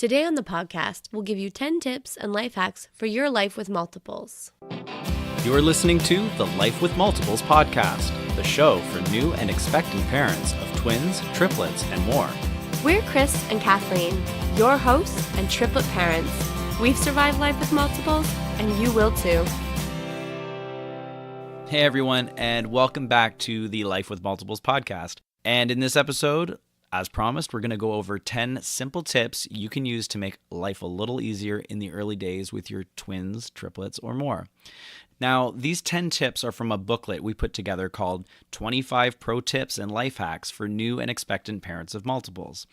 Today on the podcast, we'll give you 10 tips and life hacks for your life with multiples. You're listening to the Life with Multiples podcast, the show for new and expectant parents of twins, triplets, and more. We're Chris and Kathleen, your hosts and triplet parents. We've survived life with multiples, and you will too. Hey everyone, and welcome back to the Life with Multiples podcast. And in this episode, as promised, we're going to go over 10 simple tips you can use to make life a little easier in the early days with your twins, triplets, or more. Now, these 10 tips are from a booklet we put together called 25 Pro Tips and Life Hacks for New and Expectant Parents of Multiples.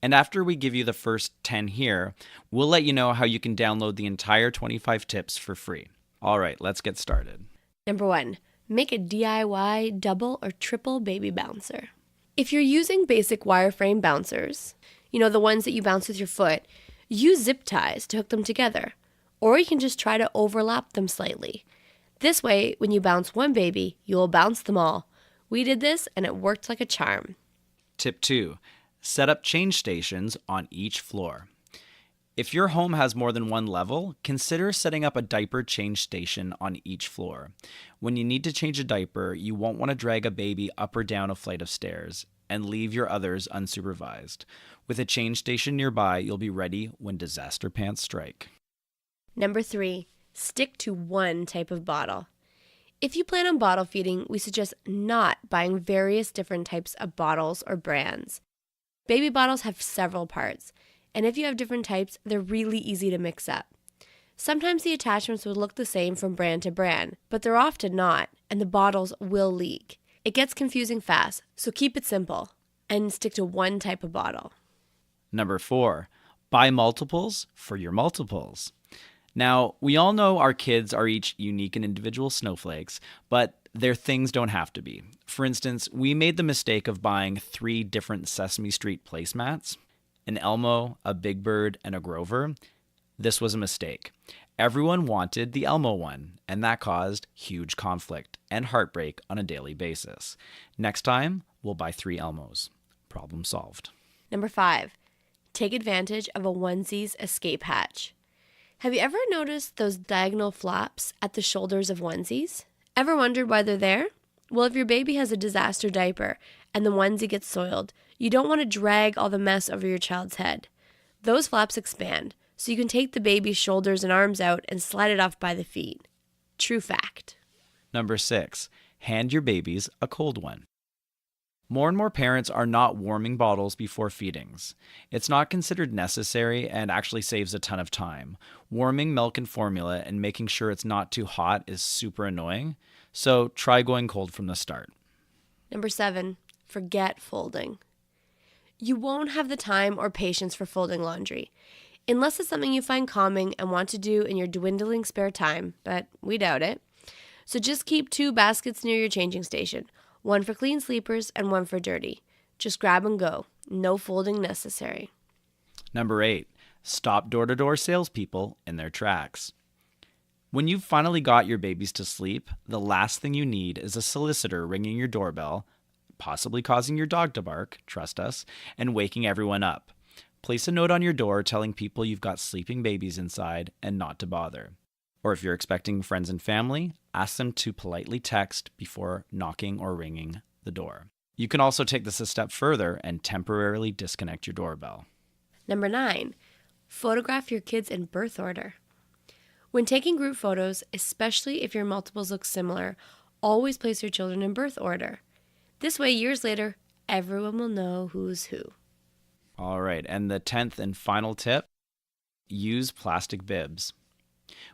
And after we give you the first 10 here, we'll let you know how you can download the entire 25 tips for free. All right, let's get started. Number 1, make a DIY double or triple baby bouncer. If you're using basic wireframe bouncers, the ones that you bounce with your foot, use zip ties to hook them together. Or you can just try to overlap them slightly. This way, when you bounce one baby, you'll bounce them all. We did this and it worked like a charm. Tip 2, set up change stations on each floor. If your home has more than one level, consider setting up a diaper change station on each floor. When you need to change a diaper, you won't want to drag a baby up or down a flight of stairs and leave your others unsupervised. With a change station nearby, you'll be ready when disaster pants strike. Number 3, stick to one type of bottle. If you plan on bottle feeding, we suggest not buying various different types of bottles or brands. Baby bottles have several parts, and if you have different types, they're really easy to mix up. Sometimes the attachments would look the same from brand to brand, but they're often not, and the bottles will leak. It gets confusing fast, so keep it simple and stick to one type of bottle. Number 4, buy multiples for your multiples. Now, we all know our kids are each unique and individual snowflakes, but their things don't have to be. For instance, we made the mistake of buying 3 different Sesame Street placemats, an Elmo, a Big Bird, and a Grover. This was a mistake. Everyone wanted the Elmo one, and that caused huge conflict and heartbreak on a daily basis. Next time, we'll buy 3 Elmos. Problem solved. Number 5, take advantage of a onesies escape hatch. Have you ever noticed those diagonal flaps at the shoulders of onesies? Ever wondered why they're there? Well, if your baby has a disaster diaper and the onesie gets soiled, you don't want to drag all the mess over your child's head. Those flaps expand, so you can take the baby's shoulders and arms out and slide it off by the feet. True fact. Number 6, hand your babies a cold one. More and more parents are not warming bottles before feedings. It's not considered necessary and actually saves a ton of time. Warming milk and formula and making sure it's not too hot is super annoying, so try going cold from the start. Number 7, forget folding. You won't have the time or patience for folding laundry, unless it's something you find calming and want to do in your dwindling spare time, but we doubt it. So just keep 2 baskets near your changing station. One for clean sleepers and one for dirty. Just grab and go. No folding necessary. Number 8, stop door-to-door salespeople in their tracks. When you've finally got your babies to sleep, the last thing you need is a solicitor ringing your doorbell, possibly causing your dog to bark, trust us, and waking everyone up. Place a note on your door telling people you've got sleeping babies inside and not to bother. Or if you're expecting friends and family, ask them to politely text before knocking or ringing the door. You can also take this a step further and temporarily disconnect your doorbell. Number 9, photograph your kids in birth order. When taking group photos, especially if your multiples look similar, always place your children in birth order. This way, years later, everyone will know who's who. All right, and the 10th and final tip, use plastic bibs.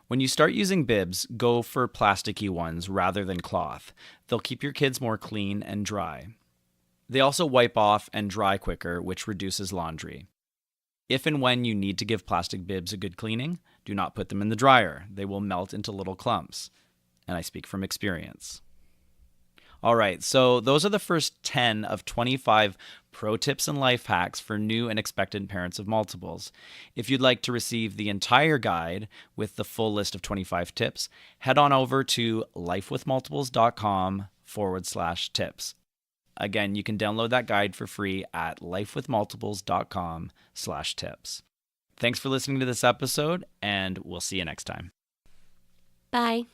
When you start using bibs, go for plasticky ones rather than cloth. They'll keep your kids more clean and dry. They also wipe off and dry quicker, which reduces laundry. If and when you need to give plastic bibs a good cleaning, do not put them in the dryer. They will melt into little clumps. And I speak from experience. All right, so those are the first 10 of 25 pro tips and life hacks for new and expectant parents of multiples. If you'd like to receive the entire guide with the full list of 25 tips, head on over to lifewithmultiples.com/tips. Again, you can download that guide for free at lifewithmultiples.com/tips. Thanks for listening to this episode, and we'll see you next time. Bye.